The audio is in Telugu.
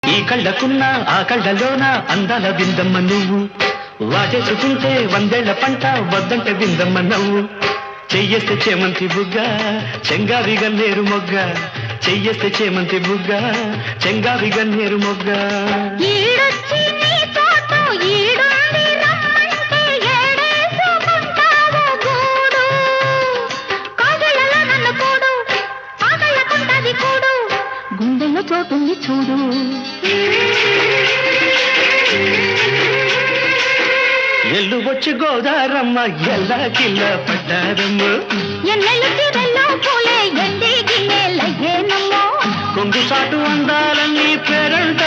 ఈ కళ్ళకున్న ఆ కళ్ళలోన అందాల విందమ్మ నువ్వు వాటేసుకుంటే వందేళ్ల పంట వద్దంటే విందమ్మ నవ్వు చెయ్యేస్తే చేమంతి బుగ్గ చెంగావి గన్నేరు మొగ్గ చెయ్యేస్తే చేమంతి బుగ్గ చెంగావి గన్నేరు మొగ్గ గుండెల్లో చోటుంది చూడు ఎల్లు వచ్చి గోదారమ్మ ఎల్లా కిల్ల పడ్డారమ్మ కొంగు సాటు అందాలన్నీ పేరంట